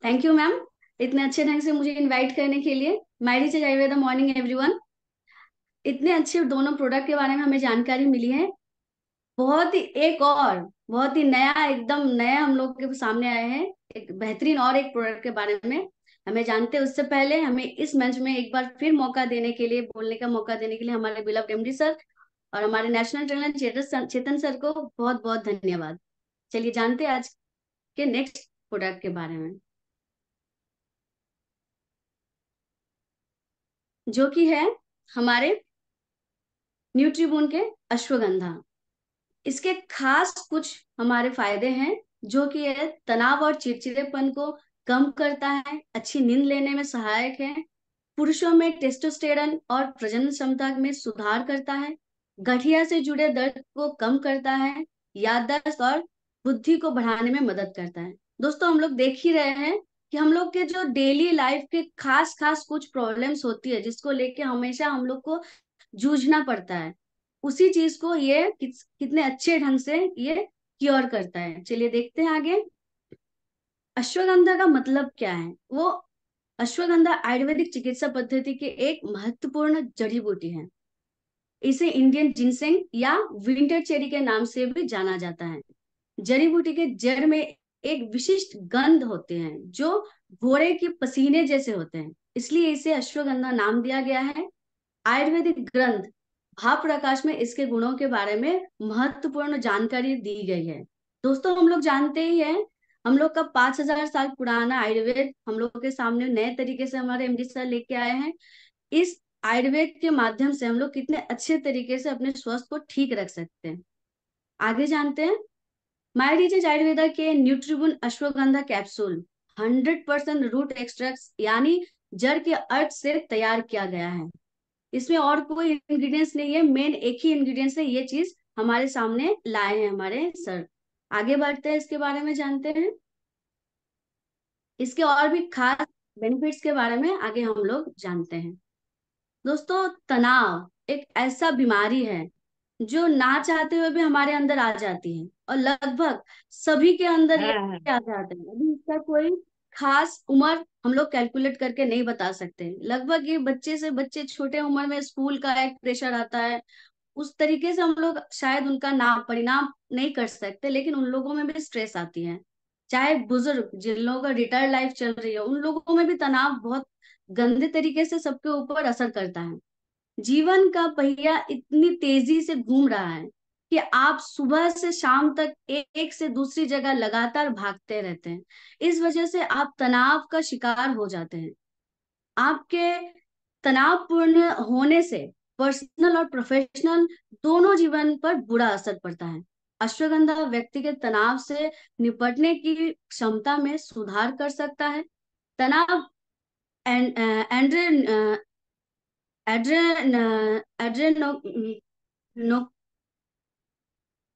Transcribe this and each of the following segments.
Thank you ma'am, इतने अच्छे ढंग से मुझे इनवाइट करने के लिए। मैरी से द मॉर्निंग एवरीवन। इतने अच्छे दोनों प्रोडक्ट के बारे में हमें जानकारी मिली है। बहुत ही एक और बहुत ही नया, एकदम नया हम लोग के सामने आए हैं। एक बेहतरीन और एक प्रोडक्ट के बारे में हमें जानते हैं। उससे पहले हमें इस मंच में एक बार फिर मौका देने के लिए, बोलने का मौका देने के लिए हमारे बिलव्ड एमडी सर और हमारे नेशनल ट्रेनर चेतन सर को बहुत बहुत धन्यवाद। चलिए जानते हैं आज के नेक्स्ट प्रोडक्ट के बारे में, जो कि है हमारे न्यूट्रीबून के अश्वगंधा। इसके खास कुछ हमारे फायदे हैं, जो कि है तनाव और चिड़चिड़ेपन को कम करता है, अच्छी नींद लेने में सहायक है, पुरुषों में टेस्टोस्टेरॉन और प्रजनन क्षमता में सुधार करता है, गठिया से जुड़े दर्द को कम करता है, याददाश्त और बुद्धि को बढ़ाने में मदद करता है। दोस्तों, हम लोग देख ही रहे हैं कि हम लोग के जो डेली लाइफ के खास खास कुछ प्रॉब्लम्स होती है, जिसको लेके हमेशा हम लोग को जूझना पड़ता है, उसी चीज को ये कितने अच्छे ढंग से ये क्योर करता है। चलिए देखते हैं आगे। अश्वगंधा का मतलब क्या है? वो अश्वगंधा आयुर्वेदिक चिकित्सा पद्धति के एक महत्वपूर्ण जड़ी बूटी है। इसे इंडियन जिनसेंग या विंटर चेरी के नाम से भी जाना जाता है। जड़ी बूटी के जड़ में एक विशिष्ट गंध होते हैं, जो घोड़े के पसीने जैसे होते हैं, इसलिए इसे अश्वगंधा नाम दिया गया है। आयुर्वेदिक ग्रंथ भाव प्रकाश में इसके गुणों के बारे में महत्वपूर्ण जानकारी दी गई है। दोस्तों, हम लोग जानते ही हैं, हम लोग का 5,000 साल पुराना आयुर्वेद हम लोग के सामने नए तरीके से हमारे एमडी सर लेके आए हैं। इस आयुर्वेद के माध्यम से हम लोग कितने अच्छे तरीके से अपने स्वास्थ्य को ठीक रख सकते हैं, आगे जानते हैं। माय डिजीज आयुर्वेदा के न्यूट्रिबुन अश्वगंधा कैप्सूल 100% रूट एक्सट्रैक्ट यानी जड़ के अर्क से तैयार किया गया है। इसमें और कोई इंग्रेडिएंट्स नहीं है, मेन एक ही इंग्रेडिएंट्स है। ये चीज हमारे सामने लाए हैं हमारे सर। आगे बढ़ते हैं, इसके बारे में जानते हैं। इसके और भी खास बेनिफिट्स के बारे में आगे हम लोग जानते हैं। दोस्तों, तनाव एक ऐसा बीमारी है जो ना चाहते हुए भी हमारे अंदर आ जाती है, और लगभग सभी के अंदर ये हाँ हाँ। आ जाते हैं। अभी इसका कोई खास उम्र हम लोग कैलकुलेट करके नहीं बता सकते। लगभग ये बच्चे से बच्चे छोटे उम्र में स्कूल का एक प्रेशर आता है, उस तरीके से हम लोग शायद उनका नाम परिणाम नहीं कर सकते, लेकिन उन लोगों में भी स्ट्रेस आती है। चाहे बुजुर्ग, जिन लोगों का रिटायर्ड लाइफ चल रही है, उन लोगों में भी तनाव बहुत गंदे तरीके से सबके ऊपर असर करता है। जीवन का पहिया इतनी तेजी से घूम रहा है कि आप सुबह से शाम तक एक से दूसरी जगह लगातार भागते रहते हैं। इस वजह से आप तनाव का शिकार हो जाते हैं। आपके तनावपूर्ण होने से पर्सनल और प्रोफेशनल दोनों जीवन पर बुरा असर पड़ता है। अश्वगंधा व्यक्ति के तनाव से निपटने की क्षमता में सुधार कर सकता है। तनाव एंड एंड्रे एड्रेन एड्रेनो नो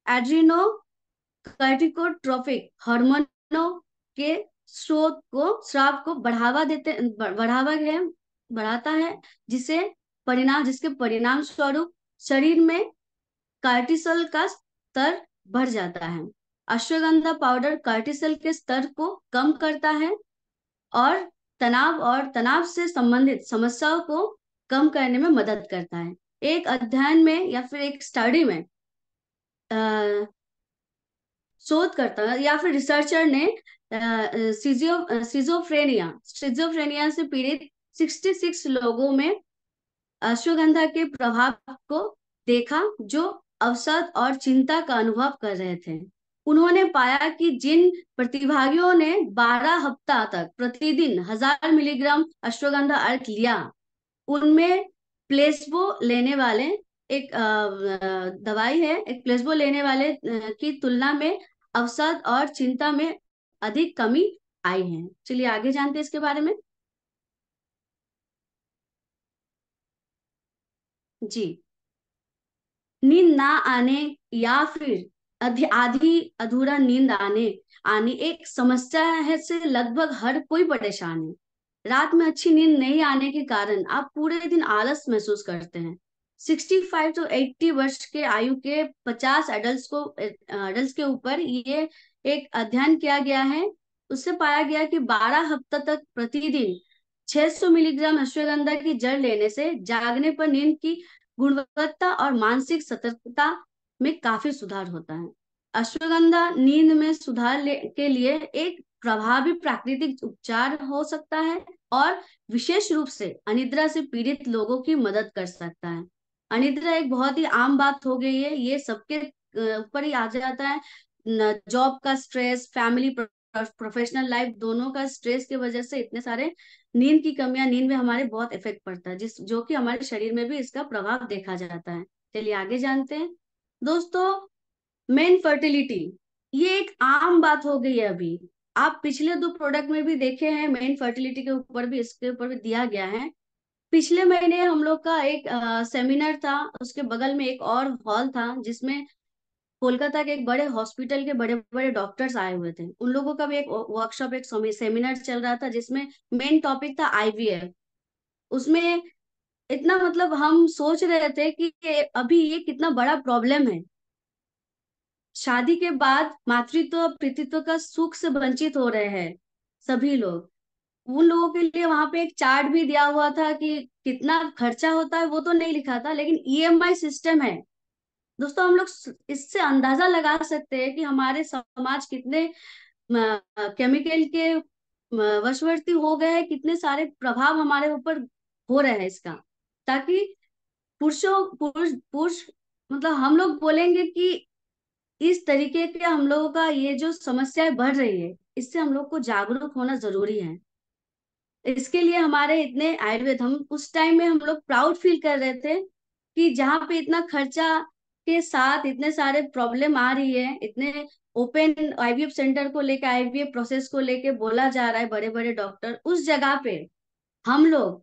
एड्रीनो कार्टिकोट्रोपिक हार्मोनों के स्राव को बढ़ावा है बढ़ाता है, जिसके परिणाम स्वरूप शरीर में कार्टिसोल का स्तर बढ़ जाता है। अश्वगंधा पाउडर कार्टिसोल के स्तर को कम करता है और तनाव से संबंधित समस्याओं को कम करने में मदद करता है। एक अध्ययन में या फिर एक स्टडी में शोधकर्ता या फिर रिसर्चर ने सिजोफ्रेनिया से पीड़ित 66 लोगों में अश्वगंधा के प्रभाव को देखा, जो अवसाद और चिंता का अनुभव कर रहे थे। उन्होंने पाया कि जिन प्रतिभागियों ने 12 हफ्ता तक प्रतिदिन 1,000 मिलीग्राम अश्वगंधा अर्क लिया, उनमें प्लेसबो लेने वाले दवाई है, एक प्लेसबो लेने वाले की तुलना में अवसाद और चिंता में अधिक कमी आई है। चलिए आगे जानते हैं इसके बारे में। जी, नींद ना आने या फिर आधी अधूरा नींद आने आनी एक समस्या है, से लगभग हर कोई परेशान है। रात में अच्छी नींद नहीं आने के कारण आप पूरे दिन आलस महसूस करते हैं। 65 to 80 वर्ष के आयु के 50 एडल्ट के ऊपर ये एक अध्ययन किया गया है। उससे पाया गया कि 12 हफ्ता तक प्रतिदिन 600 मिलीग्राम अश्वगंधा की जड़ लेने से जागने पर नींद की गुणवत्ता और मानसिक सतर्कता में काफी सुधार होता है। अश्वगंधा नींद में के लिए एक प्रभावी प्राकृतिक उपचार हो सकता है और विशेष रूप से अनिद्रा से पीड़ित लोगों की मदद कर सकता है। अनिद्रा एक बहुत ही आम बात हो गई है, ये सबके ऊपर ही आ जाता है। जॉब का स्ट्रेस, फैमिली प्रोफेशनल लाइफ दोनों का स्ट्रेस की वजह से इतने सारे नींद की कमियां, नींद में हमारे बहुत इफेक्ट पड़ता है, जिस जो कि हमारे शरीर में भी इसका प्रभाव देखा जाता है। चलिए आगे जानते हैं दोस्तों। मेन फर्टिलिटी, ये एक आम बात हो गई है अभी। आप पिछले दो प्रोडक्ट में भी देखे हैं, मेन फर्टिलिटी के ऊपर भी, इसके ऊपर भी दिया गया है। पिछले महीने हम लोग का एक सेमिनार था, उसके बगल में एक और हॉल था जिसमें कोलकाता के एक बड़े हॉस्पिटल के बड़े बड़े डॉक्टर्स आए हुए थे। उन लोगों का भी एक वर्कशॉप, एक सेमिनार चल रहा था जिसमें मेन टॉपिक था आईवीएफ। उसमें इतना मतलब हम सोच रहे थे कि अभी ये कितना बड़ा प्रॉब्लम है। शादी के बाद मातृत्व और पितृत्व का सुख से वंचित हो रहे हैं सभी लोग। उन लोगों के लिए वहां पे एक चार्ट भी दिया हुआ था कि कितना खर्चा होता है, वो तो नहीं लिखा था, लेकिन ईएमआई सिस्टम है। दोस्तों हम लोग इससे अंदाजा लगा सकते हैं कि हमारे समाज कितने केमिकल के वशवर्ती हो गए हैं, कितने सारे प्रभाव हमारे ऊपर हो रहे हैं इसका। ताकि पुरुष मतलब हम लोग बोलेंगे कि इस तरीके के हम लोगों का ये जो समस्याएं बढ़ रही है, इससे हम लोग को जागरूक होना जरूरी है। इसके लिए हमारे इतने आयुर्वेद, हम उस टाइम में हम लोग प्राउड फील कर रहे थे कि जहाँ पे इतना खर्चा के साथ इतने सारे प्रॉब्लम आ रही है, इतने ओपन आईवीएफ सेंटर को लेके, आईवीएफ प्रोसेस को लेके बोला जा रहा है बड़े बड़े डॉक्टर, उस जगह पे हम लोग,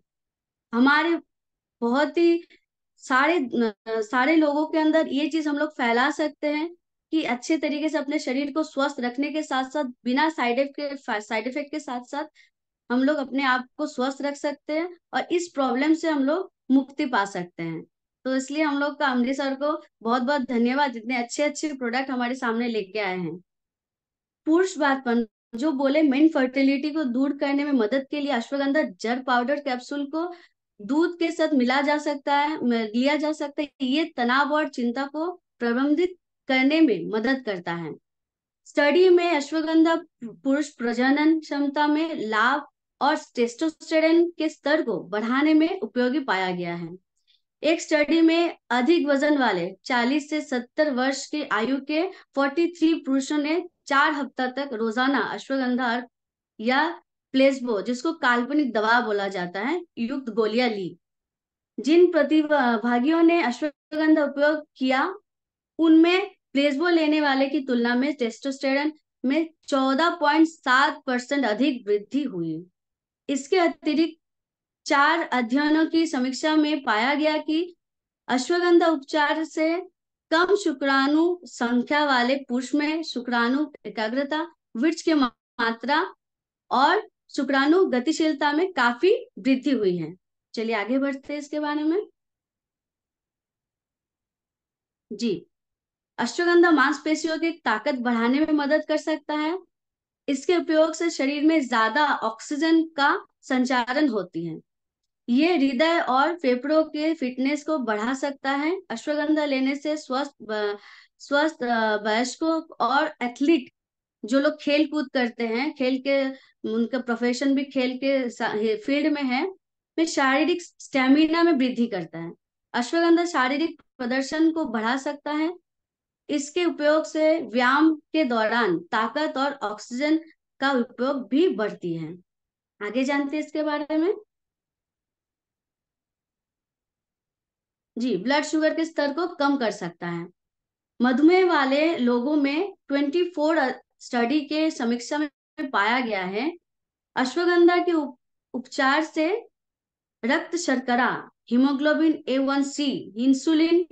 हमारे बहुत ही सारे लोगों के अंदर ये चीज हम लोग फैला सकते हैं कि अच्छे तरीके से अपने शरीर को स्वस्थ रखने के साथ साथ, बिना साइड इफेक्ट के साथ साथ हम लोग अपने आप को स्वस्थ रख सकते हैं और इस प्रॉब्लम से हम लोग मुक्ति पा सकते हैं। तो इसलिए हम लोग का अमरीश सर को बहुत बहुत धन्यवाद, इतने अच्छे अच्छे प्रोडक्ट हमारे सामने लेके आए हैं। पुरुष बातपन, जो बोले मेन फर्टिलिटी को दूर करने में मदद के लिए अश्वगंधा जड़ पाउडर कैप्सूल को दूध के साथ मिला जा सकता है, लिया जा सकता है। ये तनाव और चिंता को प्रबंधित करने में मदद करता है। स्टडी में अश्वगंधा पुरुष प्रजनन क्षमता में लाभ और टेस्टोस्टेरोन के स्तर को बढ़ाने में उपयोगी पाया गया है। एक स्टडी में अधिक वजन वाले 40 से 70 वर्ष की आयु के 43 पुरुषों ने 4 हफ्ता तक रोजाना अश्वगंधा या प्लेसबो, जिसको काल्पनिक दवा बोला जाता है, युक्त गोलियां ली। जिन प्रतिभागियों ने अश्वगंधा उपयोग किया, उनमें प्लेसबो लेने वाले की तुलना में टेस्टोस्टेरोन में 14.7% अधिक वृद्धि हुई। इसके अतिरिक्त 4 अध्ययनों की समीक्षा में पाया गया कि अश्वगंधा उपचार से कम शुक्राणु संख्या वाले पुरुष में शुक्राणु एकाग्रता, वीर्य की मात्रा और शुक्राणु गतिशीलता में काफी वृद्धि हुई है। चलिए आगे बढ़ते हैं इसके बारे में। जी, अश्वगंधा मांसपेशियों की ताकत बढ़ाने में मदद कर सकता है। इसके उपयोग से शरीर में ज्यादा ऑक्सीजन का संचारण होती है। ये हृदय और फेफड़ों के फिटनेस को बढ़ा सकता है। अश्वगंधा लेने से स्वस्थ वयस्कों और एथलीट, जो लोग खेल कूद करते हैं, खेल के उनका प्रोफेशन भी खेल के फील्ड में है, में शारीरिक स्टेमिना में वृद्धि करता है। अश्वगंधा शारीरिक प्रदर्शन को बढ़ा सकता है। इसके उपयोग से व्यायाम के दौरान ताकत और ऑक्सीजन का उपयोग भी बढ़ती है। आगे जानते हैं इसके बारे में। जी, ब्लड शुगर के स्तर को कम कर सकता है। मधुमेह वाले लोगों में 24 स्टडी के समीक्षा में पाया गया है, अश्वगंधा के उपचार से रक्त शर्करा, हीमोग्लोबिन A1C, इंसुलिन,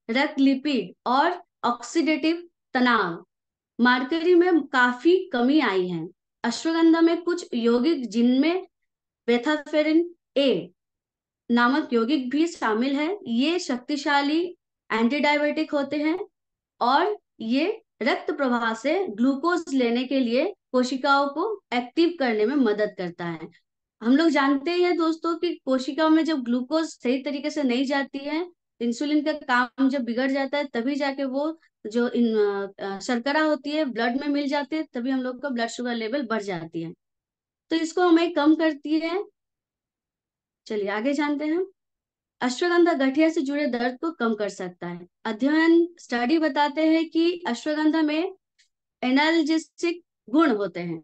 रक्त लिपिड और ऑक्सीडेटिव तनाव मार्करी में काफी कमी आई है। अश्वगंधा में कुछ यौगिक, जिनमें बेथाफेरिन ए नामक यौगिक भी शामिल है, ये शक्तिशाली एंटी डायबिटिक होते हैं और ये रक्त प्रवाह से ग्लूकोज लेने के लिए कोशिकाओं को एक्टिव करने में मदद करता है। हम लोग जानते हैं दोस्तों कि कोशिकाओं में जब ग्लूकोज सही तरीके से नहीं जाती है, इंसुलिन का काम जब बिगड़ जाता है, तभी जाके वो जो शर्करा होती है ब्लड में मिल जाती है, तभी हम लोग का ब्लड शुगर लेवल बढ़ जाती है। तो इसको हमें कम करती है। चलिए आगे जानते हैं। अश्वगंधा गठिया से जुड़े दर्द को कम कर सकता है। अध्ययन स्टडी बताते हैं कि अश्वगंधा में एनाल्जेसिक गुण होते हैं।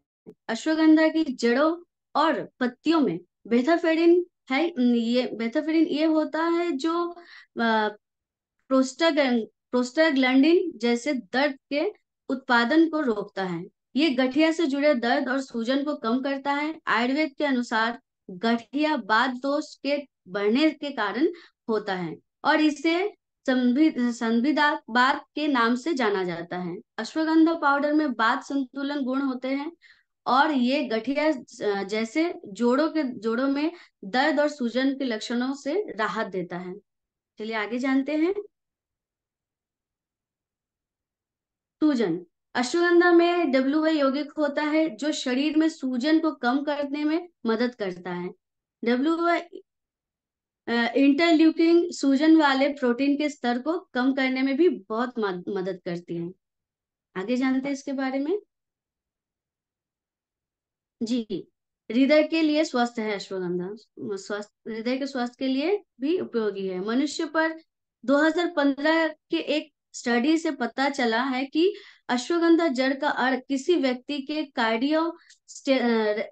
अश्वगंधा की जड़ों और पत्तियों में बेथाफेरिन है। ये बेथाफेरिन ये होता है जो प्रोस्टाग्लैंडिन जैसे दर्द के उत्पादन को रोकता है। ये गठिया से जुड़े दर्द और सूजन को कम करता है। आयुर्वेद के अनुसार गठिया वात दोष के बढ़ने के कारण होता है और इसे संधिवात के नाम से जाना जाता है। अश्वगंधा पाउडर में वात संतुलन गुण होते हैं और ये गठिया जैसे जोड़ों में दर्द और सूजन के लक्षणों से राहत देता है। चलिए आगे जानते हैं। सूजन। अश्वगंधा में WY यौगिक होता है जो शरीर में सूजन को कम करने में मदद करता है। WY इंटरल्यूकिन सूजन वाले प्रोटीन के स्तर को कम करने में भी बहुत मदद करती है। आगे जानते हैं इसके बारे में। जी, हृदय के लिए स्वस्थ है अश्वगंधा। स्वस्थ हृदय के स्वास्थ्य के लिए भी उपयोगी है। मनुष्य पर 2015 के एक स्टडी से पता चला है कि अश्वगंधा जड़ का अर्क किसी व्यक्ति के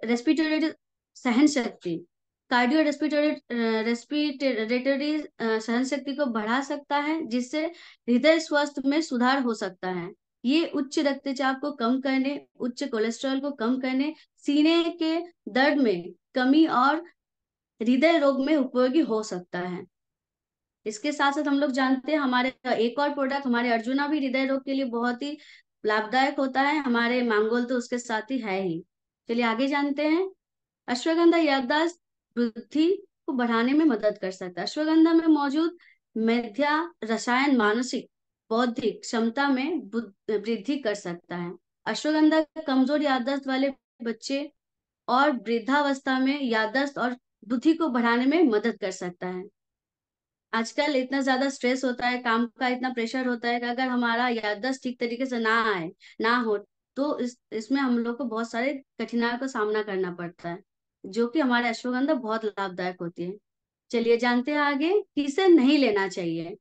रेस्पिरेटरी सहन शक्ति कार्डियो रेस्पिरेटरी सहन शक्ति को बढ़ा सकता है, जिससे हृदय स्वास्थ्य में सुधार हो सकता है। ये उच्च रक्तचाप को कम करने, उच्च कोलेस्ट्रॉल को कम करने, सीने के दर्द में कमी और हृदय रोग में उपयोगी हो सकता है। इसके साथ साथ हम लोग जानते हैं हमारे एक और प्रोडक्ट हमारे अर्जुना भी हृदय रोग के लिए बहुत ही लाभदायक होता है। हमारे मैंगोल तो उसके साथ ही है ही। चलिए आगे जानते हैं। अश्वगंधा याददाश्त वृद्धि को बढ़ाने में मदद कर सकता है। अश्वगंधा में मौजूद मेधा रसायन मानसिक बौद्धिक क्षमता में वृद्धि कर सकता है। अश्वगंधा कमजोर याददाश्त वाले बच्चे और वृद्धावस्था में याददाश्त और बुद्धि को बढ़ाने में मदद कर सकता है। आजकल इतना ज्यादा स्ट्रेस होता है, काम का इतना प्रेशर होता है कि अगर हमारा याददाश्त ठीक तरीके से ना आए, ना हो, तो इसमें हम लोग को बहुत सारे कठिनाइयों का सामना करना पड़ता है, जो कि हमारे अश्वगंधा बहुत लाभदायक होती है। चलिए जानते हैं आगे किसे नहीं लेना चाहिए।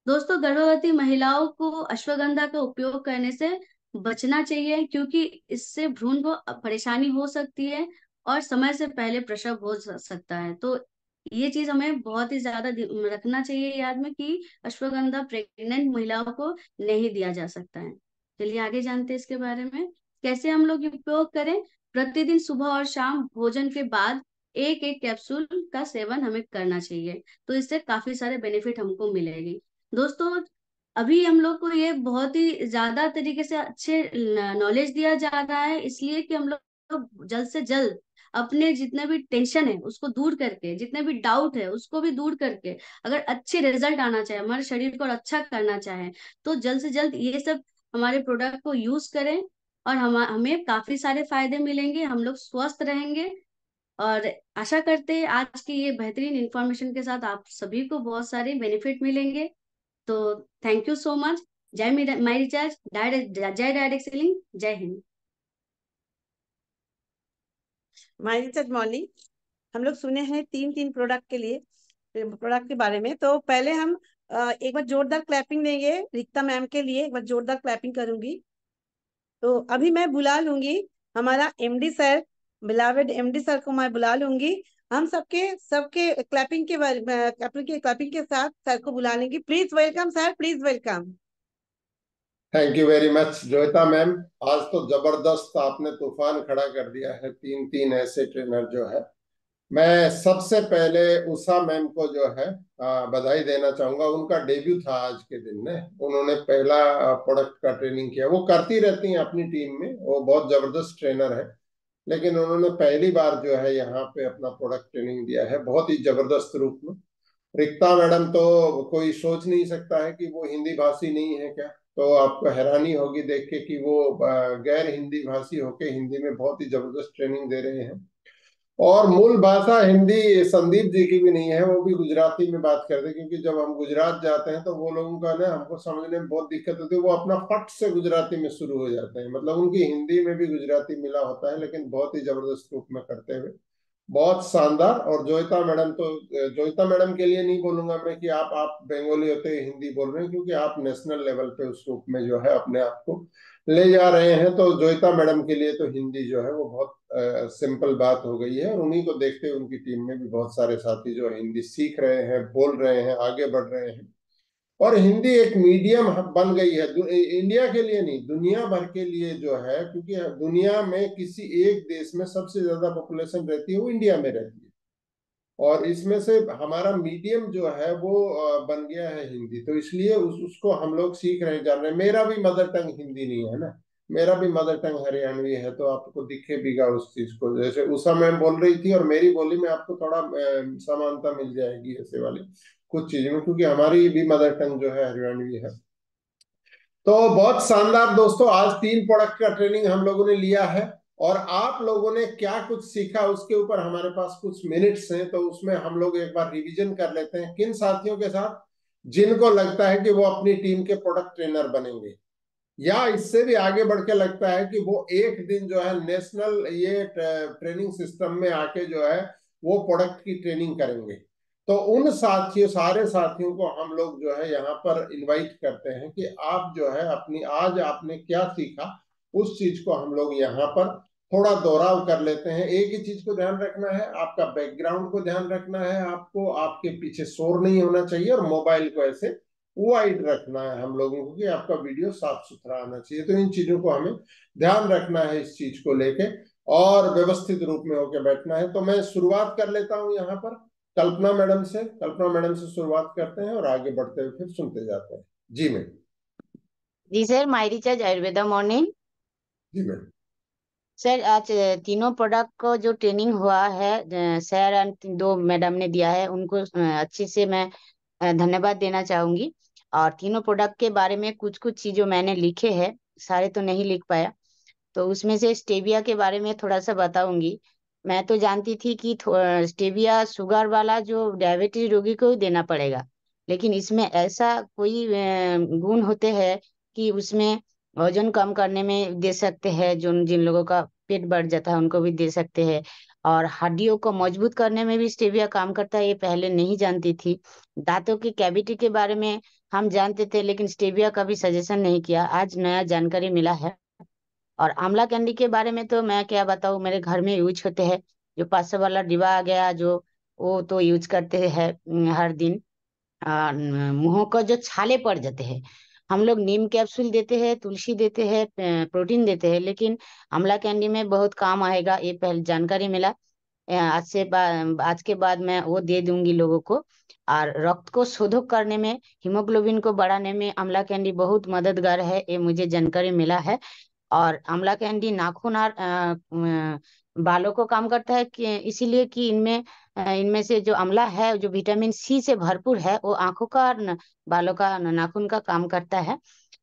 दोस्तों, गर्भवती महिलाओं को अश्वगंधा का उपयोग करने से बचना चाहिए, क्योंकि इससे भ्रूण को परेशानी हो सकती है और समय से पहले प्रसव हो सकता है। तो ये चीज हमें बहुत ही ज्यादा रखना चाहिए याद में कि अश्वगंधा प्रेग्नेंट महिलाओं को नहीं दिया जा सकता है। चलिए आगे जानते हैं इसके बारे में कैसे हम लोग उपयोग करें। प्रतिदिन सुबह और शाम भोजन के बाद एक एक कैप्सूल का सेवन हमें करना चाहिए, तो इससे काफी सारे बेनिफिट हमको मिलेंगे। दोस्तों, अभी हम लोग को ये बहुत ही ज्यादा तरीके से अच्छे नॉलेज दिया जा रहा है, इसलिए कि हम लोग जल्द से जल्द अपने जितने भी टेंशन है उसको दूर करके, जितने भी डाउट है उसको भी दूर करके, अगर अच्छे रिजल्ट आना चाहे, हमारे शरीर को अच्छा करना चाहे, तो जल्द से जल्द ये सब हमारे प्रोडक्ट को यूज करें और हमें काफी सारे फायदे मिलेंगे, हम लोग स्वस्थ रहेंगे। और आशा करते हैं आज की ये बेहतरीन इंफॉर्मेशन के साथ आप सभी को बहुत सारे बेनिफिट मिलेंगे। तो थैंक यू सो मच। जय माई रिचार्ज, जय डायरेक्ट सेलिंग, जय हिंद। हमारी रिसर्च मॉर्निंग हम लोग सुने हैं तीन तीन प्रोडक्ट के लिए, प्रोडक्ट के बारे में। तो पहले हम एक बार जोरदार क्लैपिंग देंगे रिक्ता मैम के लिए, एक बार जोरदार क्लैपिंग करूंगी। तो अभी मैं बुला लूंगी हमारा MD sir, beloved MD sir को मैं बुला लूंगी। हम सबके सबके क्लैपिंग के साथ सर को बुला लेंगे। Please welcome sir, please welcome. Thank you very much Joyita ma'am. आज तो जबरदस्त आपने तूफान खड़ा कर दिया है, तीन तीन ऐसे ट्रेनर जो है। मैं सबसे पहले उषा मैम को जो है बधाई देना चाहूंगा। उनका डेब्यू था आज के दिन में, उन्होंने पहला प्रोडक्ट का ट्रेनिंग किया। वो करती रहती हैं अपनी टीम में, वो बहुत जबरदस्त ट्रेनर है, लेकिन उन्होंने पहली बार जो है यहाँ पे अपना प्रोडक्ट ट्रेनिंग दिया है बहुत ही जबरदस्त रूप में। रिक्ता मैडम तो कोई सोच नहीं सकता है कि वो हिंदी भाषी नहीं है क्या। तो आपको हैरानी होगी देख के कि वो गैर हिंदी भाषी होके हिंदी में बहुत ही जबरदस्त ट्रेनिंग दे रहे हैं। और मूल भाषा हिंदी संदीप जी की भी नहीं है, वो भी गुजराती में बात करते हैं, क्योंकि जब हम गुजरात जाते हैं तो वो लोगों का ना हमको समझने में बहुत दिक्कत होती है, वो अपना फट से गुजराती में शुरू हो जाते हैं, मतलब उनकी हिंदी में भी गुजराती मिला होता है, लेकिन बहुत ही जबरदस्त रूप में करते हुए बहुत शानदार। और जोयता मैडम तो, जोयता मैडम के लिए नहीं बोलूंगा मैं कि आप बंगाली होते हिंदी बोल रहे हैं, क्योंकि आप नेशनल लेवल पे उस रूप में जो है अपने आप को ले जा रहे हैं। तो जोयता मैडम के लिए तो हिंदी जो है वो बहुत सिंपल बात हो गई है, और उन्हीं को देखते हुए उनकी टीम में भी बहुत सारे साथी जो हिंदी सीख रहे हैं, बोल रहे हैं, आगे बढ़ रहे हैं। और हिंदी एक मीडियम बन गई है, इंडिया के लिए नहीं, दुनिया भर के लिए जो है, क्योंकि दुनिया में किसी एक देश में सबसे ज्यादा पॉपुलेशन रहती है वो इंडिया में रहती है, और इसमें से हमारा मीडियम जो है वो बन गया है हिंदी। तो इसलिए उसको हम लोग सीख रहे हैं, जान रहे हैं। मेरा भी मदर टंग हिंदी नहीं है ना, मेरा भी मदर टंग हरियाणवी है, तो आपको दिखे बीगा उस चीज को, जैसे उषा मैम बोल रही थी और मेरी बोली में आपको थोड़ा समानता मिल जाएगी ऐसे वाली कुछ चीजों में, क्योंकि हमारी भी मदर टंग जो है हरियाणवी है। तो बहुत शानदार दोस्तों, आज 3 प्रोडक्ट का ट्रेनिंग हम लोगों ने लिया है, और आप लोगों ने क्या कुछ सीखा उसके ऊपर हमारे पास कुछ मिनट्स हैं, तो उसमें हम लोग एक बार रिवीजन कर लेते हैं किन साथियों के साथ जिनको लगता है कि वो अपनी टीम के प्रोडक्ट ट्रेनर बनेंगे, या इससे भी आगे बढ़ के लगता है कि वो एक दिन जो है नेशनल ये ट्रेनिंग सिस्टम में आके जो है वो प्रोडक्ट की ट्रेनिंग करेंगे। तो उन साथियों, सारे साथियों को हम लोग जो है यहाँ पर इनवाइट करते हैं कि आप जो है अपनी, आज आपने क्या सीखा उस चीज को हम लोग यहाँ पर थोड़ा दोहराव कर लेते हैं। एक ही चीज को ध्यान रखना है, आपका बैकग्राउंड को ध्यान रखना है, आपको आपके पीछे शोर नहीं होना चाहिए, और मोबाइल को ऐसे वाइड रखना है हम लोगों को कि आपका वीडियो साफ सुथरा आना चाहिए। तो इन चीजों को हमें ध्यान रखना है, इस चीज को लेके, और व्यवस्थित रूप में होकर बैठना है। तो मैं शुरुआत कर लेता हूं यहाँ पर कल्पना मैडम से। कल्पना मैडम से शुरुआत करते हैं और आगे बढ़ते हुए फिर सुनते जाते हैं। जी मैम। जी sir, my recharge Ayurveda morning. जी मैम। सर आज तीनों प्रोडक्ट को जो ट्रेनिंग हुआ है सर एंड 2 मैडम ने दिया है, उनको अच्छे से मैं धन्यवाद देना चाहूंगी। और तीनों प्रोडक्ट के बारे में कुछ कुछ चीजों मैंने लिखे हैं, सारे तो नहीं लिख पाया। तो उसमें से स्टेविया के बारे में थोड़ा सा बताऊंगी। मैं तो जानती थी कि स्टेविया शुगर वाला जो डायबिटीज रोगी को ही देना पड़ेगा, लेकिन इसमें ऐसा कोई गुण होते हैं कि उसमें वजन कम करने में दे सकते हैं, जो जिन लोगों का पेट बढ़ जाता है उनको भी दे सकते हैं। और हड्डियों को मजबूत करने में भी स्टेविया काम करता है, ये पहले नहीं जानती थी। दांतों की कैविटी के बारे में हम जानते थे, लेकिन स्टेविया का भी सजेशन नहीं किया, आज नया जानकारी मिला है। और आंवला कैंडी के बारे में तो मैं क्या बताऊँ, मेरे घर में यूज होते हैं। जो 500 वाला डिब्बा आ गया, जो वो तो यूज करते हैं हर दिन। मुंहों का जो छाले पड़ जाते हैं, हम लोग नीम कैप्सूल देते हैं, तुलसी देते हैं, प्रोटीन देते हैं, लेकिन आंवला कैंडी में बहुत काम आएगा, ये पहले जानकारी मिला। आज के बाद मैं वो दे दूंगी लोगों को। और रक्त को शोधक करने में, हीमोग्लोबिन को बढ़ाने में आंवला कैंडी बहुत मददगार है, ये मुझे जानकारी मिला है। और आंवला कैंडी नाखून और बालों को काम करता है, कि इसीलिए कि इनमें से जो आंवला है, जो विटामिन सी से भरपूर है, वो आंखों का और बालों का, नाखून का काम करता है।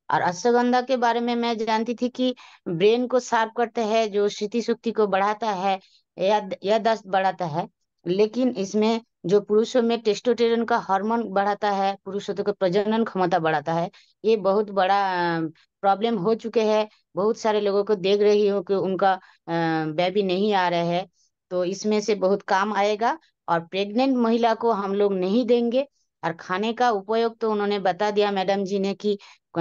और अश्वगंधा के बारे में मैं जानती थी कि ब्रेन को शार्प करता है, जो स्मृति शक्ति को बढ़ाता है, याददाश्त बढ़ाता है। लेकिन इसमें जो पुरुषों में टेस्टोस्टेरोन का हार्मोन बढ़ाता है, पुरुषों की प्रजनन क्षमता बढ़ाता है, ये बहुत बड़ा प्रॉब्लम हो चुके हैं। बहुत सारे लोगों को देख रही हूँ कि उनका बेबी नहीं आ रहे हैं, तो इसमें से बहुत काम आएगा। और प्रेग्नेंट महिला को हम लोग नहीं देंगे। और खाने का उपयोग तो उन्होंने बता दिया मैडम जी ने, कि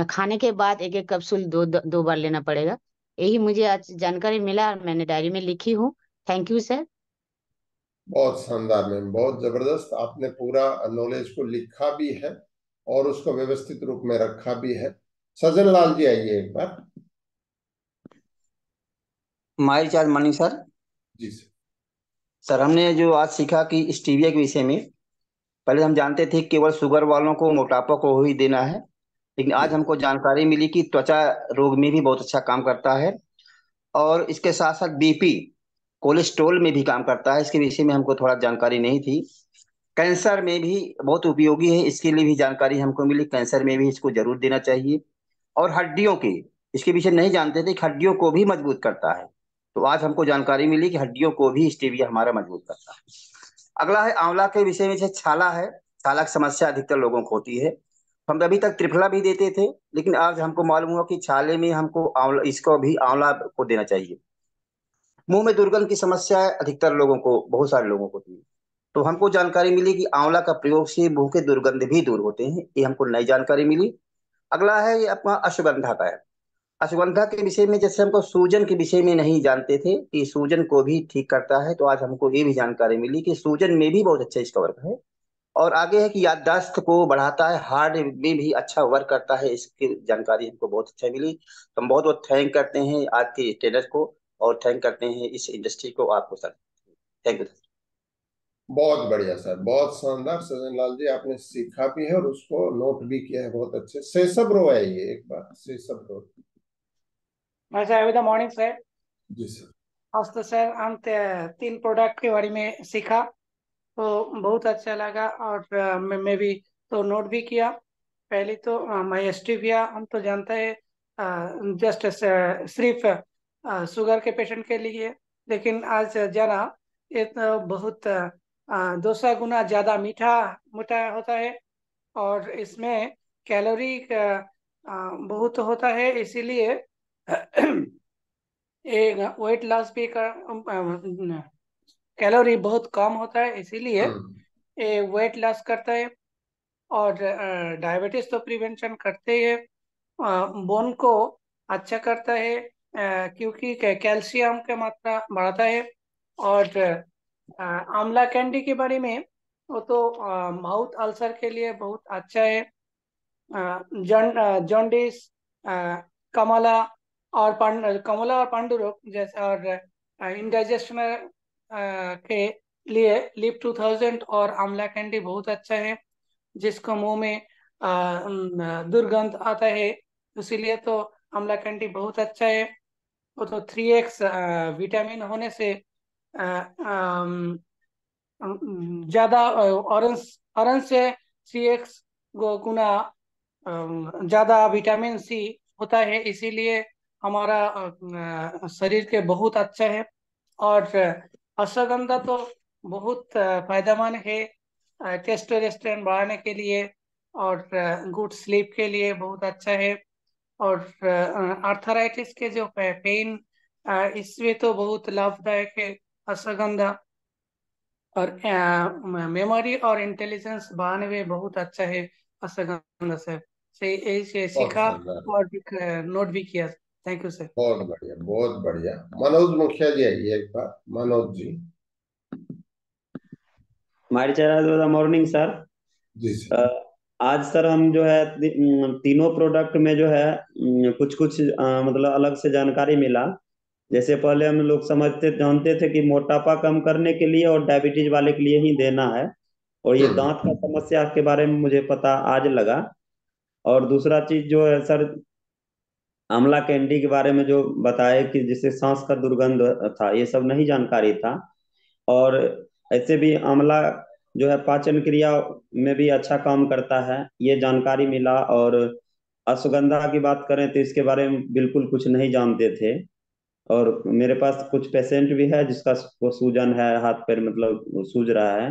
खाने के बाद एक एक कैप्सूल दो बार लेना पड़ेगा। यही मुझे आज जानकारी मिला और मैंने डायरी में लिखी हूँ। Thank you sir. बहुत शानदार मैम, बहुत जबरदस्त, आपने पूरा नॉलेज को लिखा भी है और उसको व्यवस्थित रूप में रखा भी है। सजन लाल जी आइए एक बार। My recharge morning sir. जी सर। सर हमने जो आज सीखा कि स्टीविया के विषय में, पहले हम जानते थे केवल शुगर वालों को, मोटापा को ही देना है, लेकिन जी आज हमको जानकारी मिली कि त्वचा रोग में भी बहुत अच्छा काम करता है, और इसके साथ साथ बीपी, कोलेस्ट्रॉल में भी काम करता है। इसके विषय में हमको थोड़ा जानकारी नहीं थी। कैंसर में भी बहुत उपयोगी है, इसके लिए भी जानकारी हमको मिली, कैंसर में भी इसको जरूर देना चाहिए। और हड्डियों की, इसके विषय नहीं जानते थे कि हड्डियों को भी मजबूत करता है। तो आज हमको जानकारी मिली कि हड्डियों को भी स्टेविया हमारा मजबूत करता है। अगला है आंवला के विषय में, जैसे छाला है, छाला की समस्या अधिकतर लोगों को होती है। हम अभी तक त्रिफला भी देते थे, लेकिन आज हमको मालूम हुआ कि छाले में हमको आंवला, इसको भी आंवला को देना चाहिए। मुंह में दुर्गंध की समस्या अधिकतर लोगों को, बहुत सारे लोगों को होती है। तो हमको जानकारी मिली कि आंवला का प्रयोग से मुंह के दुर्गंध भी दूर होते हैं, ये हमको नई जानकारी मिली। अगला है ये अपना अश्वगंधा का है। अश्वगंधा के विषय में, जैसे हमको सूजन के विषय में नहीं जानते थे कि सूजन को भी ठीक करता है, तो आज हमको ये भी जानकारी मिली कि सूजन में भी बहुत अच्छा इसका वर्क है। और आगे है कि याददाश्त को बढ़ाता है, हार्ट में भी अच्छा वर्क करता है, इसकी जानकारी हमको बहुत अच्छा मिली। तो हम बहुत बहुत थैंक करते हैं आज के ट्रेनर को, और थैंक करते हैं इस इंडस्ट्री को, आपको सर। Thank you. बहुत बढ़िया सर, बहुत शानदार सजन लाल जी, आपने सीखा भी है और उसको नोट भी किया है बहुत अच्छे से। सब रो है ये, एक बार से सब रो। Good morning sir. जी सर। आज तो सर हम 3 प्रोडक्ट के बारे में सीखा, तो बहुत अच्छा लगा, और मैं भी तो नोट भी किया। पहले तो माइस्टीविया हम तो जानते हैं जस्ट सिर्फ शुगर के पेशेंट के लिए, लेकिन आज जाना ये तो बहुत 200 गुना ज़्यादा मीठा मीठा होता है, और इसमें कैलोरी बहुत होता है, इसीलिए ये वेट लॉस भी कर, कैलोरी बहुत कम होता है, इसीलिए ये वेट लॉस करता है। और डायबिटीज तो प्रिवेंशन करते ही है, बोन को अच्छा करता है, क्योंकि कैल्शियम की मात्रा बढ़ाता है। और आंवला कैंडी के बारे में, वो तो माउथ अल्सर के लिए बहुत अच्छा है। जॉन्डिस, कमला कमला और पांडुरोग जैसे, और इंडाइजेशन के लिए लिप 2000 और आंवला कैंडी बहुत अच्छा है, जिसको मुंह में दुर्गंध आता है, इसीलिए तो आंवला कैंडी बहुत अच्छा है। वो तो 3x विटामिन होने से ज्यादा, ऑरेंज ऑरेंज से 3x गुना ज्यादा विटामिन सी होता है, इसीलिए हमारा शरीर के बहुत अच्छा है। और अश्वगंधा तो बहुत फायदेमंद है, टेस्टोस्टेरोन बढ़ाने के लिए, और गुड स्लीप के लिए बहुत अच्छा है। और आर्थराइटिस के जो पेन, इसमें तो बहुत लाभदायक है अश्वगंधा। और मेमोरी और इंटेलिजेंस बढ़ाने में बहुत अच्छा है अश्वगंधा से यही से बहुत सीखा, शानदार, और नोट भी किया। Thank you sir. बहुत बढ़िया, बहुत बढ़िया। मनोज मुखिया जी आइए एक बार, मनोज जी। हमारी चैनल मॉर्निंग सर। जी सर। आज सर हम जो है तीनों प्रोडक्ट में जो है कुछ कुछ मतलब अलग से जानकारी मिला। जैसे पहले हम लोग समझते जानते थे कि मोटापा कम करने के लिए और डायबिटीज वाले के लिए ही देना है, और ये दांत का समस्या के बारे में मुझे पता आज लगा। और दूसरा चीज जो है सर, आंवला कैंडी के बारे में जो बताए कि जिससे सांस का दुर्गंध था, ये सब नहीं जानकारी था। और ऐसे भी आंवला जो है पाचन क्रिया में भी अच्छा काम करता है, ये जानकारी मिला। और अश्वगंधा की बात करें तो इसके बारे में बिल्कुल कुछ नहीं जानते थे। और मेरे पास कुछ पेशेंट भी है जिसका वो सूजन है, हाथ पैर मतलब वो सूज रहा है,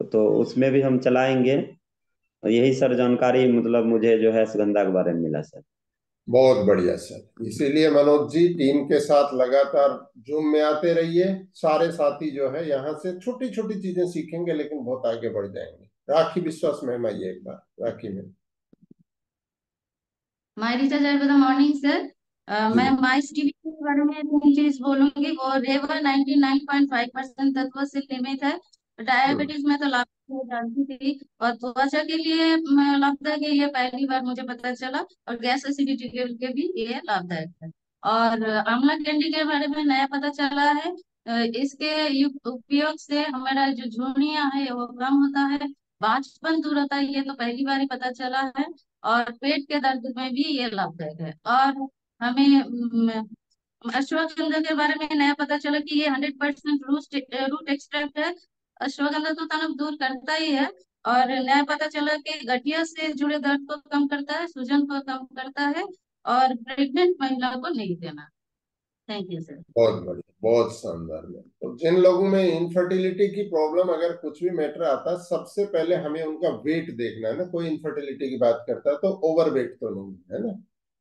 तो उसमें भी हम चलाएंगे। यही सर जानकारी मतलब मुझे जो है अश्वगंधा के बारे में मिला सर। बहुत बढ़िया सर, इसीलिए मनोज जी टीम के साथ लगातार जूम में आते रहिए। सारे साथी जो है यहाँ से छोटी छोटी चीजें सीखेंगे, लेकिन बहुत आगे बढ़ जाएंगे। राखी विश्वास मैम आइए एक बार, राखी में। My recharge good morning sir. मैं माइस टीवी के बारे में तीन चीज बोलूंगी। वो रेवर 99.5% तत्व से निर्मित है। डायबिटीज में तो लाभ जानती थी, और त्वचा के लिए लाभदायक है, ये पहली बार मुझे पता चला। और गैस एसिडिटी के लिए भी ये लाभदायक है। और आंवला कैंडी के बारे में नया पता चला है। इसके उपयोग से हमारा जो झुर्रियां है वो कम होता है, बांझपन दूर होता है, ये तो पहली बार ही पता चला है। और पेट के दर्द में भी ये लाभदायक है। और हमें अश्वगंधा के बारे में नया पता चला कि ये 100% रूट एक्सट्रैक्ट है। अश्वगंधा तो तनाव दूर करता ही है, और नया पता चला कि गठिया से जुड़े दर्द को कम करता है, सूजन को कम करता है, और प्रेग्नेंट महिला को नहीं देना। Thank you sir. बहुत बढ़िया, बहुत शानदार मैम। तो जिन लोगों में इनफर्टिलिटी की प्रॉब्लम अगर कुछ भी मैटर आता है, सबसे पहले हमें उनका वेट देखना है ना। कोई इनफर्टिलिटी की बात करता है तो ओवर वेट तो नहीं है ना।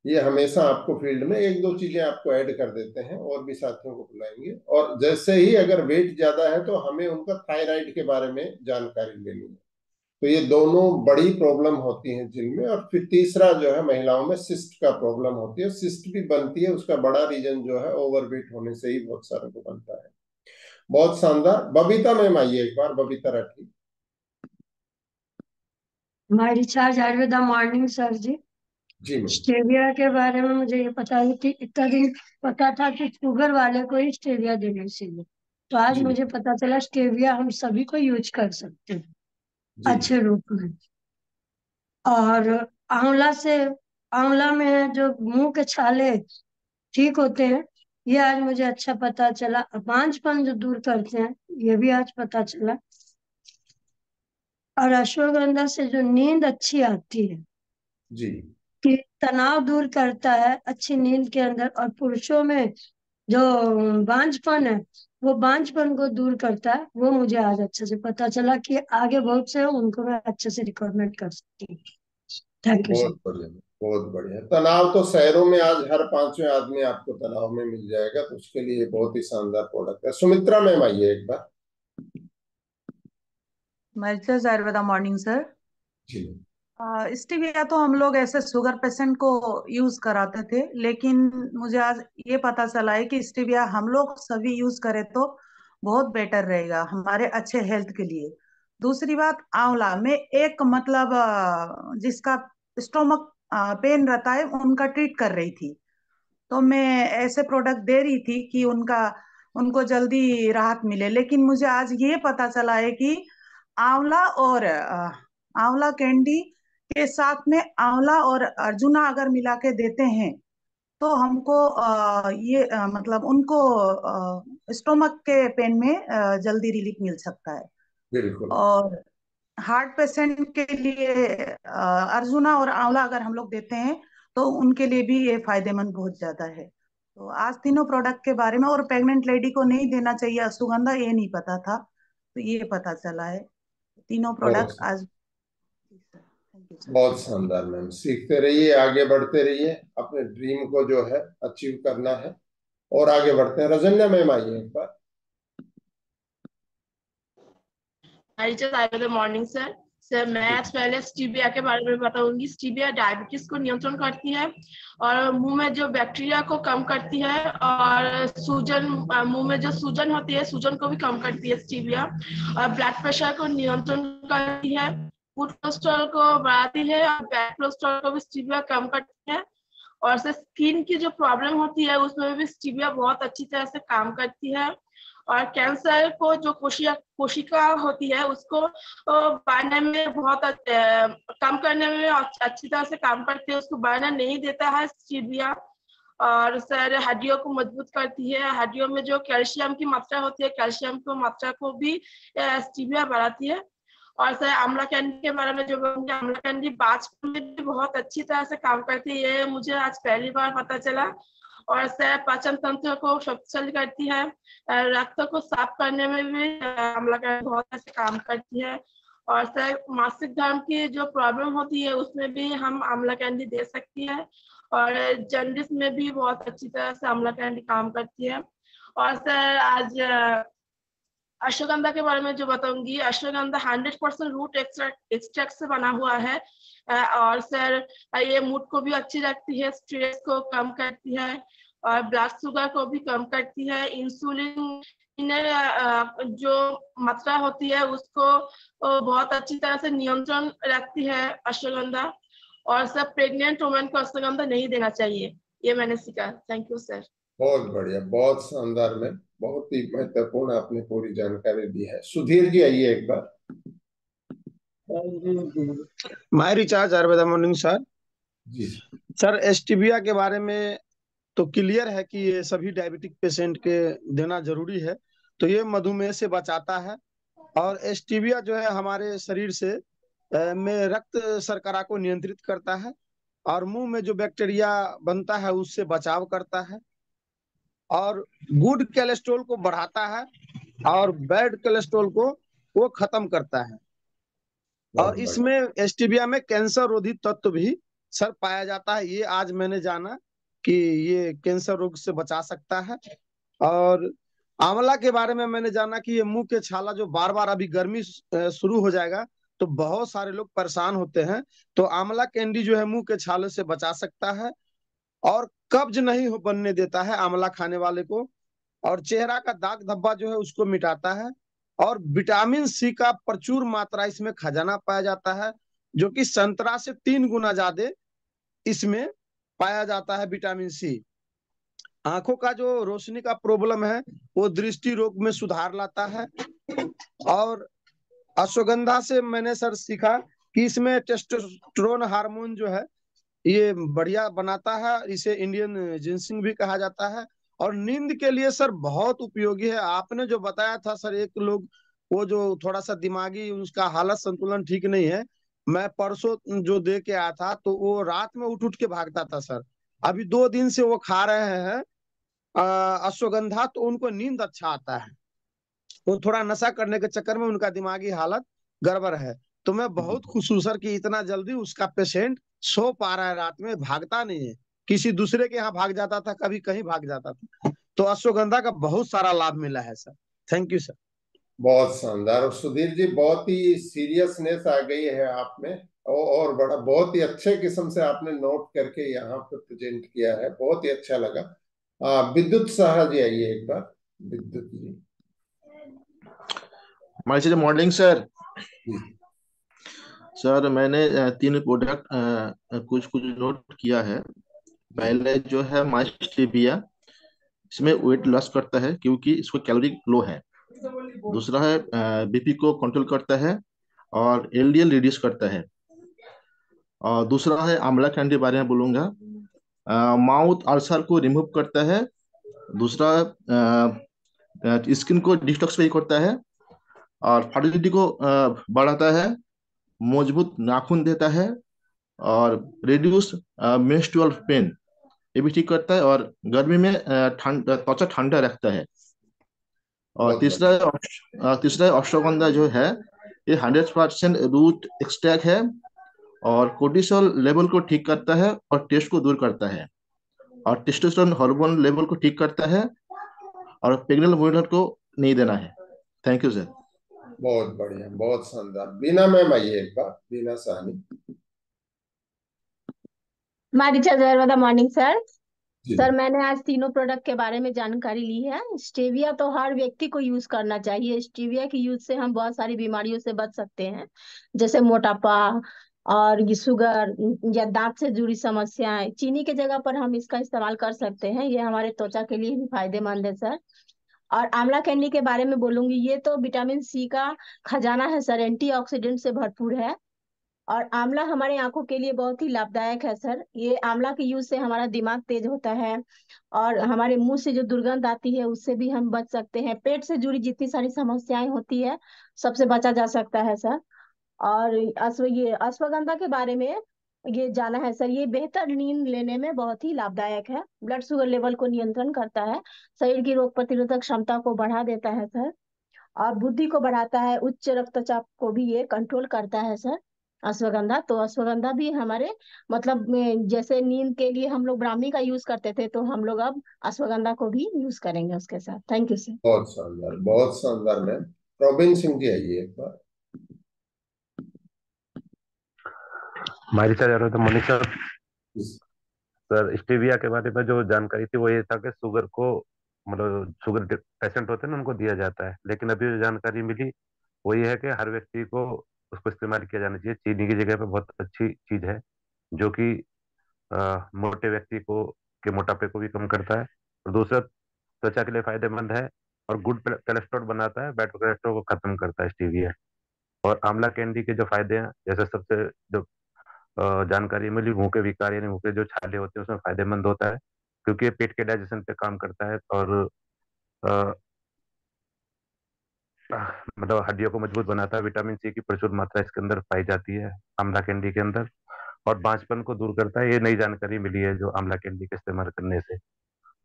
ये हमेशा आपको फील्ड में एक दो चीजें आपको ऐड कर देते हैं, और भी साथियों को बुलाएंगे। और जैसे ही अगर वेट ज्यादा है तो हमें उनका थायराइड के बारे में जानकारी लेनी है। तो ये दोनों बड़ी प्रॉब्लम होती हैं जिनमें। और फिर तीसरा जो है, महिलाओं में सिस्ट का प्रॉब्लम होती है। सिस्ट भी बनती है, उसका बड़ा रीजन जो है ओवरवेट होने से ही बहुत सारे को बनता है। बहुत शानदार। बबीता मैम आइए एक बार, Babita Rathi. My recharge Ayurveda morning sir ji. जी मैम। स्टेविया के बारे में मुझे ये पता नहीं थी, इतना दिन पता था कि शुगर वाले को ही स्टेविया देना चाहिए। तो आज जी मुझे पता चला स्टेविया हम सभी को यूज कर सकते हैं जी अच्छे रूप में। और आंवला से, आंवला में जो मुंह के छाले ठीक होते हैं, ये आज मुझे अच्छा पता चला। बांझपन जो दूर करते हैं, ये भी आज पता चला। और अश्वगंधा से जो नींद अच्छी आती है, जी कि तनाव दूर करता है अच्छी नींद के अंदर। और पुरुषों में जो बांझपन है, वो बांझपन को दूर करता है। वो मुझे आज अच्छे से पता चला कि आगे बहुत से हैं, उनको मैं अच्छे से रिकमेंड कर सकती हूँ। Thank you sir. बहुत बढ़िया, बहुत बढ़िया। तनाव तो शहरों में आज हर पांचवें आदमी आपको तनाव में मिल जाएगा, तो उसके लिए बहुत ही शानदार प्रोडक्ट है। सुमित्रा मैम आइए एक बार। मर्चर्स आयुर्वेदा मॉर्निंग सर। जी स्टीविया तो हम लोग ऐसे शुगर पेशेंट को यूज कराते थे, लेकिन मुझे आज ये पता चला है कि स्टीविया हम लोग सभी यूज करें तो बहुत बेटर रहेगा हमारे अच्छे हेल्थ के लिए। दूसरी बात, आंवला में एक मतलब जिसका स्टोमक पेन रहता है उनका ट्रीट कर रही थी, तो मैं ऐसे प्रोडक्ट दे रही थी कि उनका उनको जल्दी राहत मिले। लेकिन मुझे आज ये पता चला है कि आंवला और आंवला कैंडी के साथ में आंवला और अर्जुना अगर मिला के देते हैं तो हमको मतलब उनको स्टोमक के पेन में जल्दी रिलीफ मिल सकता है। बिल्कुल। और हार्ट पेशेंट के लिए अर्जुना और आंवला अगर हम लोग देते हैं तो उनके लिए भी ये फायदेमंद बहुत ज्यादा है। तो आज तीनों प्रोडक्ट के बारे में, और प्रेग्नेंट लेडी को नहीं देना चाहिए अश्वगंधा, ये नहीं पता था, तो ये पता चला है। तीनों प्रोडक्ट बहुत आज। Thank you sir. बहुत शानदार मैम। सीखते रहिए, आगे बढ़ते रहिए, अपने ड्रीम को जो है अचीव करना है। और आगे बढ़ते हैं। रजन्या मैम आइए एक बार। Morning sir. सर मैं आज पहले स्टीबिया के बारे में बताऊंगी। स्टीबिया डायबिटीज को नियंत्रण करती है और मुंह में जो बैक्टीरिया को कम करती है, और सूजन, मुंह में जो सूजन होती है, सूजन को भी कम करती है स्टीबिया। और ब्लड प्रेशर को नियंत्रण करती है, गुड कोलेस्ट्रॉल को बढ़ाती है, और बैड कोलेस्ट्रॉल को भी स्टीबिया कम करती है। और स्किन की जो प्रॉब्लम होती है उसमें भी स्टीबिया बहुत अच्छी तरह से काम करती है। और कैंसर को जो कोशिका होती है उसको बढ़ने में बहुत कम करने में अच्छी तरह से काम करती है, उसको बढ़ने नहीं देता है स्टीबिया। और सर हड्डियों को मजबूत करती है, हड्डियों में जो कैल्शियम की मात्रा होती है, कैल्शियम की मात्रा को भी स्टीबिया बढ़ाती है। और सर आंवला कैंडी के बारे में जो बोलूंगी, आंवला कैंडी बाजपन में भी बहुत अच्छी तरह से काम करती है, ये मुझे आज पहली बार पता चला। और सर पाचन तंत्र को शक्तिशाली करती है, रक्त को साफ करने में भी आंवला कैंडी बहुत अच्छे काम करती है। और सर मासिक धर्म की जो प्रॉब्लम होती है उसमें भी हम आंवला कैंडी दे सकती है। और जॉन्डिस में भी बहुत अच्छी तरह से आंवला कैंडी काम करती है। और सर आज अश्वगंधा के बारे में जो बताऊंगी, अश्वगंधा 100% रूट एक्सट्रैक्ट से बना हुआ है। और सर ये मूड को भी अच्छी रखती है, स्ट्रेस को कम करती है, और ब्लड शुगर को भी कम करती है। इंसुलिन जो मात्रा होती है उसको बहुत अच्छी तरह से नियंत्रण रखती है अश्वगंधा। और सर प्रेग्नेंट वुमेन को अश्वगंधा नहीं देना चाहिए, ये मैंने सीखा। Thank you sir. बहुत बढ़िया, बहुत शानदार मैम। बहुत ही महत्वपूर्ण आपने पूरी जानकारी दी है। सुधीर जी आइए एक बार। My recharge Ayurveda morning sir. जी सर एस्टीबिया के बारे में तो क्लियर है कि ये सभी डायबिटिक पेशेंट के देना जरूरी है। तो ये मधुमेह से बचाता है, और एस्टीबिया जो है हमारे शरीर से में रक्त शर्करा को नियंत्रित करता है और मुंह में जो बैक्टीरिया बनता है उससे बचाव करता है और गुड कोलेस्ट्रॉल को बढ़ाता है और बैड कोलेस्ट्रॉल को वो खत्म करता है। और इसमें स्टीविया में कैंसर रोधी तत्व भी सर पाया जाता है। ये आज मैंने जाना कि ये कैंसर रोग से बचा सकता है। और आंवला के बारे में मैंने जाना कि ये मुंह के छाला जो बार बार अभी गर्मी शुरू हो जाएगा तो बहुत सारे लोग परेशान होते हैं, तो आंवला कैंडी जो है मुंह के छाले से बचा सकता है और कब्ज नहीं बनने देता है आंवला खाने वाले को, और चेहरा का दाग धब्बा जो है उसको मिटाता है। और विटामिन सी का प्रचुर मात्रा इसमें खजाना पाया जाता है, जो कि संतरा से 3 गुना ज्यादा इसमें पाया जाता है विटामिन सी। आंखों का जो रोशनी का प्रॉब्लम है वो दृष्टि रोग में सुधार लाता है। और अश्वगंधा से मैंने सर सीखा कि इसमें टेस्टोस्टेरोन हार्मोन जो है ये बढ़िया बनाता है, इसे इंडियन जिंसिंग भी कहा जाता है। और नींद के लिए सर बहुत उपयोगी है। आपने जो बताया था सर, एक लोग वो जो थोड़ा सा दिमागी उसका हालत संतुलन ठीक नहीं है, मैं परसों जो दे के आया था तो वो रात में उठ उठ के भागता था सर। अभी 2 दिन से वो खा रहे हैं अश्वगंधा, तो उनको नींद अच्छा आता है। वो थोड़ा नशा करने के चक्कर में उनका दिमागी हालत गड़बड़ है। तो मैं बहुत खुश हूँ सर कि इतना जल्दी उसका पेशेंट सो पा रहा है, रात में भागता नहीं है। किसी दूसरे के यहाँ भाग जाता था, कभी कहीं भाग जाता था। तो अश्वगंधा का बहुत सारा लाभ मिला है सर। Thank you sir. बहुत शानदार। और सुधीर जी, बहुत ही सीरियसनेस आ गई है आप में, और बड़ा बहुत ही अच्छे किस्म से आपने नोट करके यहाँ पे प्रेजेंट किया है, बहुत ही अच्छा लगा। विद्युत साहा जी आइए एक बार। Vidyut ji. My morning sir. जी। सर मैंने 3 प्रोडक्ट कुछ कुछ नोट किया है। पहले जो है माइस्टीबिया, इसमें वेट लॉस करता है क्योंकि इसको कैलोरी लो है। दूसरा है बीपी को कंट्रोल करता है और एलडीएल रिड्यूस करता है। और दूसरा है आंवला कैंडी बारे में बोलूंगा, माउथ अल्सर को रिमूव करता है। दूसरा स्किन को डिटॉक्सिफाई करता है और फर्टिलिटी को बढ़ाता है, मजबूत नाखून देता है और रिड्यूस मेंस्ट्रुअल पेन ये भी ठीक करता है और गर्मी में त्वचा ठंडा रखता है। और तीसरा अश्वगंधा जो है ये 100% रूट एक्सट्रैक्ट है और कोर्टिसोल लेवल को ठीक करता है और टेस्ट को दूर करता है और टेस्टोस्टेरोन हार्मोन लेवल को ठीक करता है और प्रेग्नेंट वुमेन को नहीं देना है। Thank you sir. बहुत बढ़िया, बहुत शानदार। बीना मैम आइए एक बार। बीना साहनी। Morning sir. जी। सर मैंने आज तीनों प्रोडक्ट के बारे में जानकारी ली है। स्टेविया तो हर व्यक्ति को यूज करना चाहिए। स्टेविया के यूज से हम बहुत सारी बीमारियों से बच सकते हैं, जैसे मोटापा और ये शुगर या दांत से जुड़ी समस्याएं। चीनी के जगह पर हम इसका इस्तेमाल कर सकते हैं, ये हमारे त्वचा के लिए भी फायदेमंद है सर। और आंवला कैंडी के बारे में बोलूंगी, ये तो विटामिन सी का खजाना है सर, एंटीऑक्सीडेंट से भरपूर है। और आंवला हमारे आंखों के लिए बहुत ही लाभदायक है सर। ये आंवला के यूज से हमारा दिमाग तेज होता है और हमारे मुंह से जो दुर्गंध आती है उससे भी हम बच सकते हैं। पेट से जुड़ी जितनी सारी समस्याएं होती है सबसे बचा जा सकता है सर। और ये अश्वगंधा के बारे में ये जाना है सर, ये बेहतर नींद लेने में बहुत ही लाभदायक है। ब्लड शुगर लेवल को नियंत्रण करता है, शरीर की रोग प्रतिरोधक क्षमता को बढ़ा देता है सर, और बुद्धि को बढ़ाता है। उच्च रक्तचाप को भी ये कंट्रोल करता है सर अश्वगंधा। तो अश्वगंधा भी हमारे मतलब जैसे नींद के लिए हम लोग ब्राह्मी का यूज करते थे, तो हम लोग अब अश्वगंधा को भी यूज करेंगे उसके साथ। Thank you sir. बहुत शानदार, बहुत शानदार मैम। प्रवीण सिंह जी आइए एक बार। हमारी sir Manish sir. Sir stevia के बारे में जो जानकारी थी वो ये था कि शुगर को मतलब शुगर पेशेंट होते हैं ना उनको दिया जाता है, लेकिन अभी जो जानकारी मिली वो ये है कि हर व्यक्ति को उसको इस्तेमाल किया जाना चाहिए। चीनी की जगह पे बहुत अच्छी चीज है जो कि मोटे व्यक्ति को के मोटापे को भी कम करता है और दूसरा त्वचा के लिए फायदेमंद है और गुड कोलेस्ट्रॉल बनाता है, बैड कोलेस्ट्रॉल को खत्म करता है स्टीविया। और आंवला कैंडी के जो फायदे हैं, जैसे सबसे जो जानकारी मिली, मुंह के विकार यानी मुंह के जो छाले होते हैं उसमें फायदेमंद होता है क्योंकि ये पेट के डाइजेशन पे काम करता है और मतलब मतलब हड्डियों को मजबूत बनाता है। विटामिन सी की प्रचुर मात्रा इसके अंदर पाई जाती है आंवला कैंडी के अंदर, और बांझपन को दूर करता है। ये नई जानकारी मिली है जो आंवला कैंडी का इस्तेमाल करने से।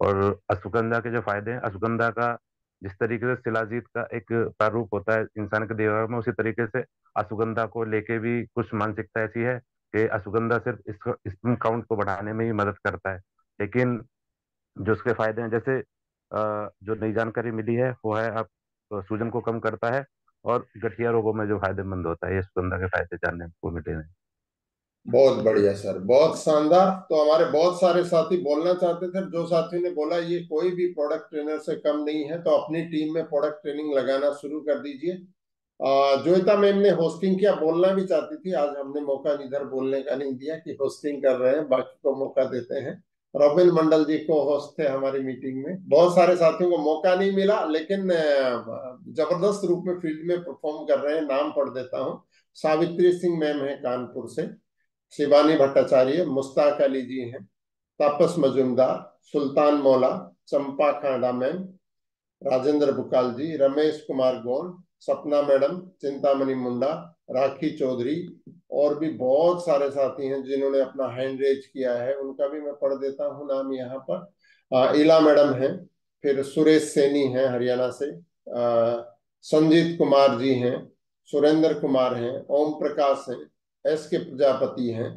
और अश्वगंधा के जो फायदे हैं, अश्वगंधा का जिस तरीके से शिलाजीत का एक प्रारूप होता है इंसान के देह में, उसी तरीके से अश्वगंधा को लेके भी कुछ मानसिकता ऐसी है कि अश्वगंधा सिर्फ स्पर्म काउंट को बढ़ाने में ही मदद करता है। लेकिन जो उसके फायदे हैं, जैसे जो नई जानकारी मिली है वो है आप सूजन को कम करता है और गठिया रोगों में जो फायदेमंद होता है, ये अश्वगंधा के फायदे जानने को मिले हैं। बहुत बढ़िया सर, बहुत शानदार। तो हमारे बहुत सारे साथी बोलना चाहते थे। जो साथी ने बोला ये कोई भी प्रोडक्ट ट्रेनर से कम नहीं है, तो अपनी टीम में प्रोडक्ट ट्रेनिंग लगाना शुरू कर दीजिए। जोयता मैम ने होस्टिंग किया, बोलना भी चाहती थी, आज हमने मौका इधर बोलने का नहीं दिया कि होस्टिंग कर रहे हैं, बाकी को मौका देते हैं। रॉबिन मंडल जी को होस्ट थे हमारी मीटिंग में। बहुत सारे साथियों को मौका नहीं मिला, लेकिन जबरदस्त रूप में फील्ड में परफॉर्म कर रहे हैं। नाम पढ़ देता हूँ। सावित्री सिंह मैम है कानपुर से, शिवानी भट्टाचार्य, मुश्ताक अली जी हैं, तापस मजुमदार, सुल्तान मौला, चंपा खांडा मैम, राजेंद्र बुकाल जी, रमेश कुमार गोंड, सपना मैडम, चिंतामणि मुंडा, राखी चौधरी, और भी बहुत सारे साथी हैं जिन्होंने अपना हैंड रेज किया है। उनका भी मैं पढ़ देता हूँ नाम यहाँ पर। इला मैडम है, फिर सुरेश सैनी है हरियाणा से, संजीत कुमार जी हैं, सुरेंद्र कुमार हैं, ओम प्रकाश हैं, एस के प्रजापति हैं,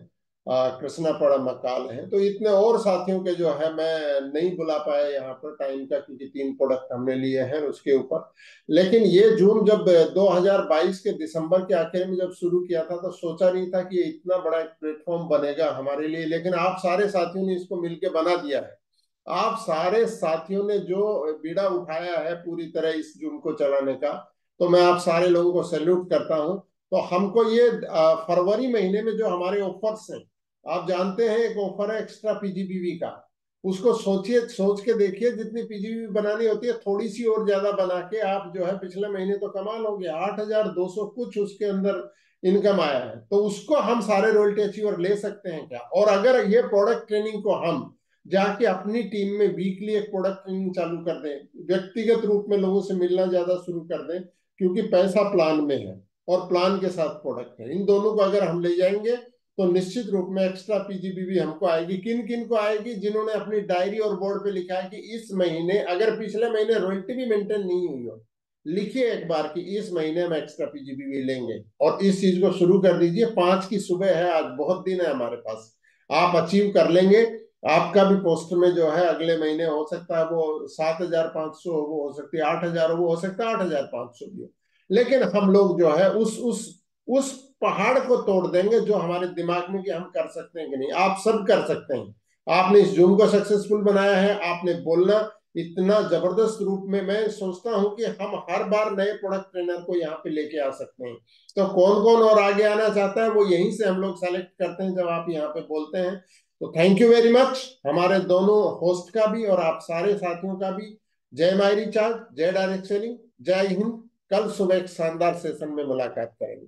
कृष्णा पड़ा मकाल हैं। तो इतने और साथियों के जो है मैं नहीं बुला पाया यहाँ पर टाइम का, क्योंकि 3 प्रोडक्ट हमने लिए हैं उसके ऊपर। लेकिन ये जून जब 2022 के दिसंबर के आखिर में जब शुरू किया था, तो सोचा नहीं था कि इतना बड़ा एक प्लेटफॉर्म बनेगा हमारे लिए। लेकिन आप सारे साथियों ने इसको मिलकर बना दिया है। आप सारे साथियों ने जो बीड़ा उठाया है पूरी तरह इस जूम को चलाने का, तो मैं आप सारे लोगों को सैल्यूट करता हूं। तो हमको ये फरवरी महीने में जो हमारे ऑफर्स हैं, आप जानते हैं एक ऑफर है एक्स्ट्रा पीजीबीवी का, उसको सोच के देखिए। जितनी पीजीबीवी बनानी होती है थोड़ी सी और ज्यादा बना के आप जो है, पिछले महीने तो कमाल हो गया, 8,200 कुछ उसके अंदर इनकम आया है। तो उसको हम सारे रॉयल्टी अचीवर ले सकते हैं क्या? और अगर ये प्रोडक्ट ट्रेनिंग को हम जाके अपनी टीम में वीकली एक प्रोडक्ट ट्रेनिंग चालू कर दें, व्यक्तिगत रूप में लोगों से मिलना ज्यादा शुरू कर दें, क्योंकि पैसा प्लान में है और प्लान के साथ प्रोडक्ट है, इन दोनों को अगर हम ले जाएंगे तो निश्चित रूप में एक्स्ट्रा पीजीबीवी हमको आएगी। किन किन को आएगी? जिन्होंने अपनी डायरी और बोर्ड पे लिखा है कि इस महीने, अगर पिछले महीने रॉयल्टी भी मेंटेन नहीं हुई हो, लिखिए एक बार कि इस महीने हम एक्स्ट्रा पीजीबीवी लेंगे, और इस चीज को शुरू कर दीजिए। 5 की सुबह है आज, बहुत दिन है हमारे पास, आप अचीव कर लेंगे। आपका भी पोस्ट में जो है अगले महीने हो सकता है वो 7,500 हो, वो हो सकती है 8,000 हो, वो हो सकता है 8,500 भी हो। लेकिन हम लोग जो है उस पहाड़ को तोड़ देंगे जो हमारे दिमाग में कि हम कर सकते हैं कि नहीं। आप सब कर सकते हैं। आपने इस जूम को सक्सेसफुल बनाया है, आपने बोलना इतना जबरदस्त रूप में, मैं सोचता हूं कि हम हर बार नए प्रोडक्ट ट्रेनर को यहाँ पे लेके आ सकते हैं। तो कौन कौन और आगे आना चाहता है वो यहीं से हम लोग सेलेक्ट करते हैं जब आप यहाँ पे बोलते हैं। तो थैंक यू वेरी मच हमारे दोनों होस्ट का भी और आप सारे साथियों का भी। जय माई रिचार्ज, जय डायरेक्ट सेलिंग, जय हिंद। कल सुबह एक शानदार सेशन में मुलाकात करेंगे।